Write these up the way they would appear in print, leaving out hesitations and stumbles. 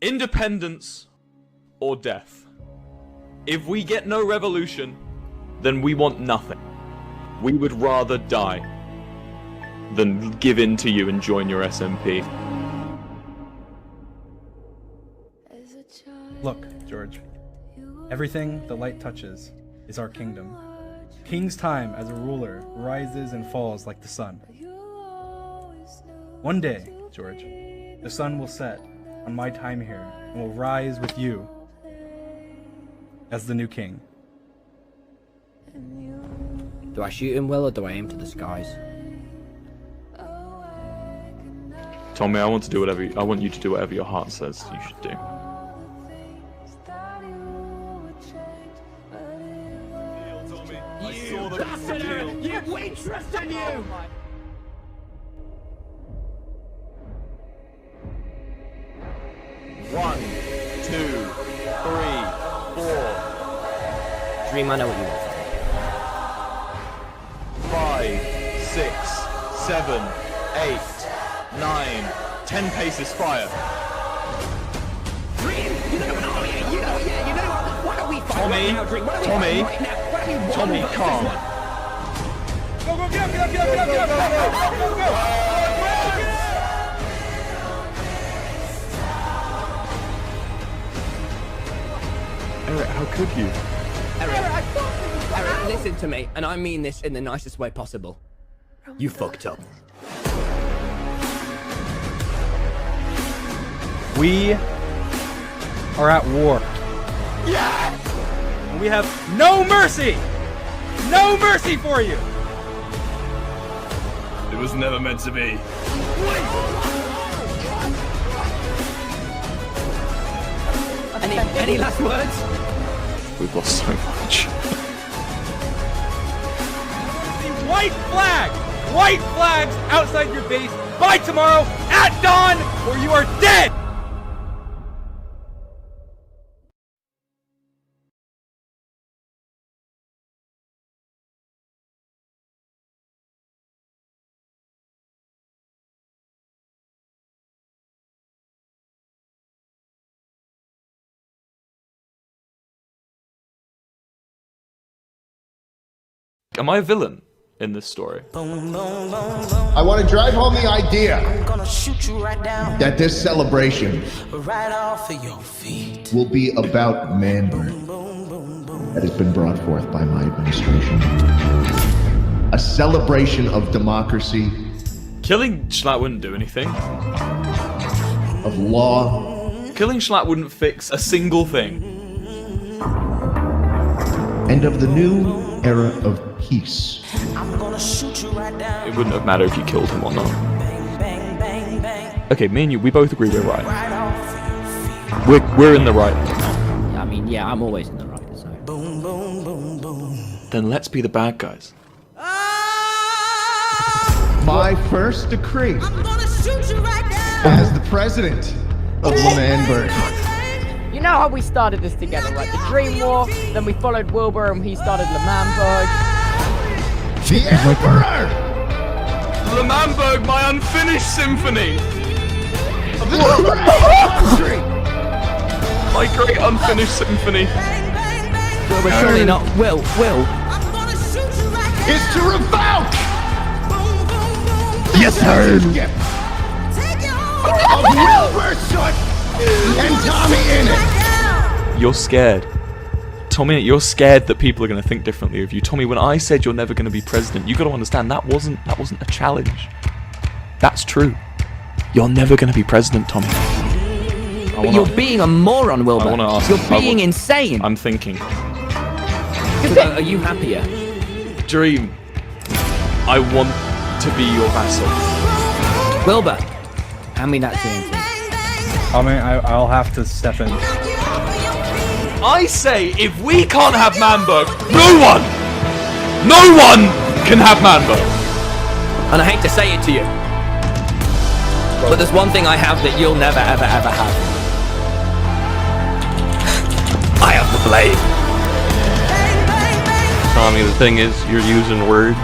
Independence or death. If we get no revolution, then we want nothing. We would rather die than give in to you and join your SMP. Look, George. Everything the light touches is our kingdom. King's time as a ruler rises and falls like the sun. One day, George, the sun will set on my time here and will rise with you as the new king. Do I shoot him, Will, or do I aim to the skies? Tommy, I want you to do whatever your heart says you should do. We trust in you! One, two, three, four. Dream, I know what you want. 5, 6, 7, 8, 9, 10 paces fire. Dream! You know why don't we fight right now, Dream? Tommy, calm. Go, go, get up, get up, get up, get up, get up, go, go, go, go! Eric, how could you? Eric, listen to me, and I mean this in the nicest way possible. You fucked up. We are at war. Yeah! And we have no mercy! No mercy for you! It was never meant to be. Any last words? We've lost so much. White flag! White flags outside your base by tomorrow at dawn, or you are dead! Am I a villain in this story? I want to drive home the idea that this celebration will be about Manberg that has been brought forth by my administration. A celebration of democracy, Killing Schlatt wouldn't do anything. of law, Killing Schlatt wouldn't fix a single thing. and of the new era of peace. It wouldn't have mattered if you killed him or not. Okay, me and you, we both agree we're right. We're in the right. I mean, yeah, I'm always in the right, so. Then let's be the bad guys. My first decree as the president of Manberg. You know how we started this together, right? The Dream War, then we followed Wilbur and he started L'Manberg. The Emperor! L'Manberg, my unfinished symphony! Of the country! My great unfinished symphony. Well, we're surely not. Will. Is to revoke! Yes, sir! Of Wilbur Soot and Tommy Innit! You're scared. Tommy, you're scared that people are going to think differently of you. Tommy, when I said you're never going to be president, you got to understand that wasn't a challenge. That's true. You're never going to be president, Tommy. But you're being a moron, Wilbur. I wanna ask- You're being insane. I'm thinking. Are you happier? Dream, I want to be your vassal. Wilbur, hand me that TNT. I mean, I'll have to step in. I say, if we can't have Manberg, no one can have Manberg. And I hate to say it to you, but there's one thing I have that you'll never, ever, ever have. I have the blade. Tommy, the thing is, you're using words,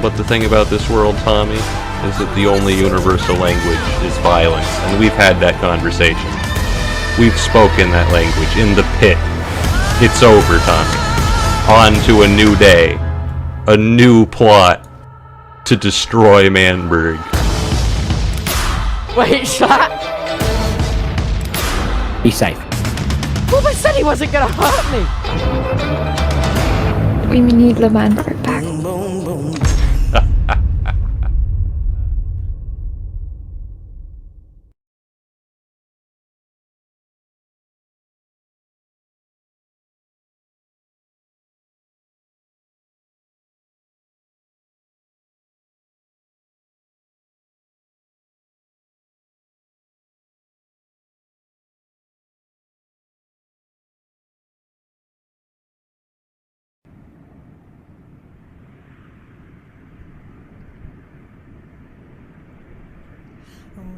but the thing about this world, Tommy, is that the only universal language is violence, and we've had that conversation. We've spoken that language in the pit. It's overtime. On to a new day. A new plot to destroy Manberg. Wait, shut. Be safe. Well, I said he wasn't gonna hurt me. We need Lemanberg back.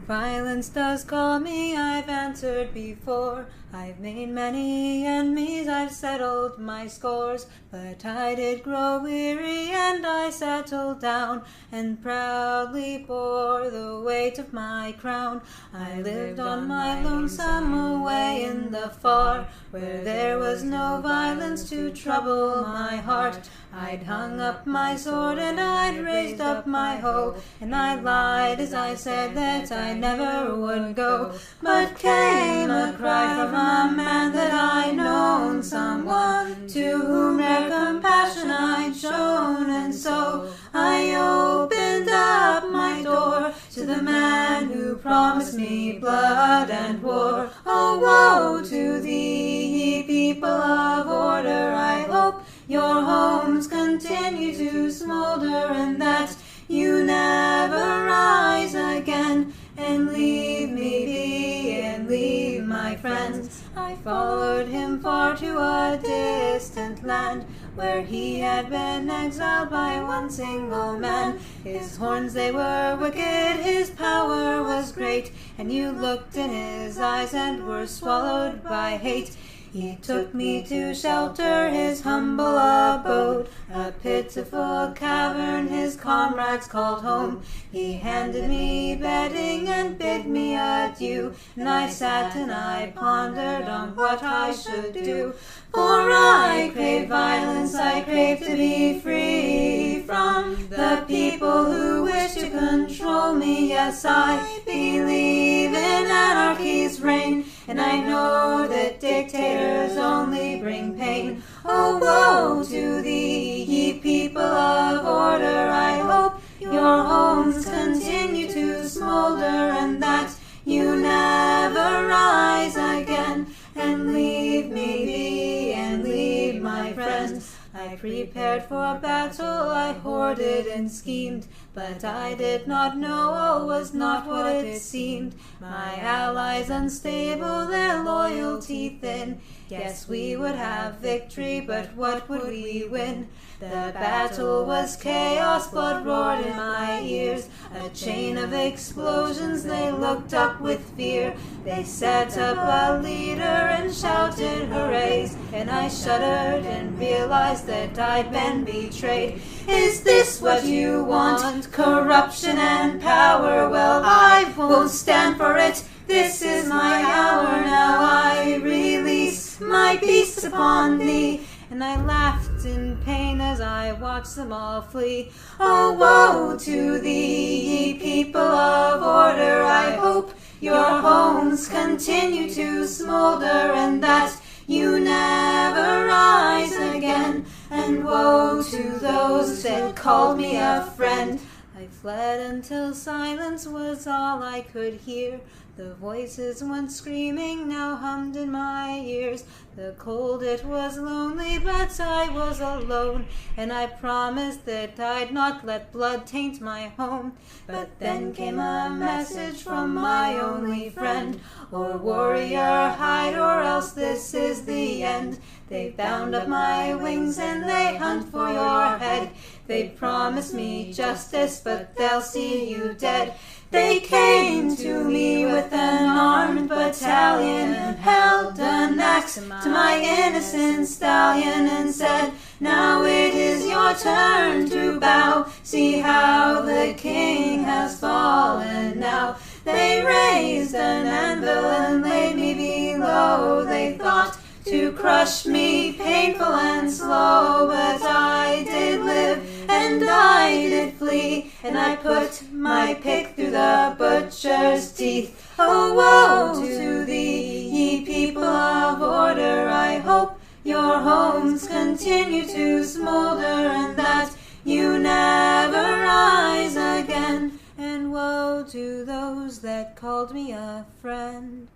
Violence does call me, I've answered before. I've made many enemies, I've settled my scores. But I did grow weary and I settled down and proudly bore the weight of my crown. I lived on my lonesome away in the far, where there was no violence to trouble my heart. I'd hung up my sword and I'd raised up my hoe, and I lied as I said that I never would go. But came a cry from a man that I'd known, someone to whom rare compassion I'd shown, and so I opened up my door to the man who promised me blood and war. Oh, woe to thee, ye people of order, I hope your homes continue to smolder, and that you never rise again and leave me be and leave my friends. I followed him far to a distant land, where he had been exiled by one single man. His horns they were wicked, his power was great, and you looked in his eyes and were swallowed by hate. He took me to shelter his humble abode, a pitiful cavern his comrades called home. He handed me bedding and bid me adieu, and I sat and I pondered on what I should do. For I crave violence, I crave to be free from the people who wish to control me. Yes, I believe in anarchy's reign, and I know that dictators only bring pain. Oh, woe to thee, ye people of order, I hope your homes continue to smolder, and that you never rise again and leave me be and leave my friends. I prepared for battle, I hoarded and schemed, but I did not know all was not what it seemed. My allies unstable, their loyalty thin. Yes, we would have victory, but what would we win? The battle was chaos, blood roared in my ears. A chain of explosions, they looked up with fear. They set up a leader and shouted hoorays, and I shuddered and realized that I'd been betrayed. Is this what you want? Corruption and power? Well, I won't stand for it. This is my hour, now I release my beasts upon thee. And I laughed in pain as I watched them all flee. Oh, woe to thee, ye people of order, I hope your homes continue to smolder, and that you never rise again. And woe to those that called me a friend. I fled until silence was all I could hear. The voices once screaming now hummed in my ears. The cold, it was lonely, but I was alone, and I promised that I'd not let blood taint my home. But then came a message from my only friend, or warrior, hide, or else this is the end. They bound up my wings and they hunt for your head. They promised me justice, but they'll see you dead. They came to me with an armed battalion and held an axe to my innocent stallion and said, now it is your turn to bow. See how the king has fallen now. They raised an anvil and laid me below though they thought to crush me, painful and slow, but I did live and I did flee, and I put my pick through the butcher's teeth. Oh, woe to thee, ye people of order, I hope your homes continue to smolder, and that you never rise again, and woe to those that called me a friend.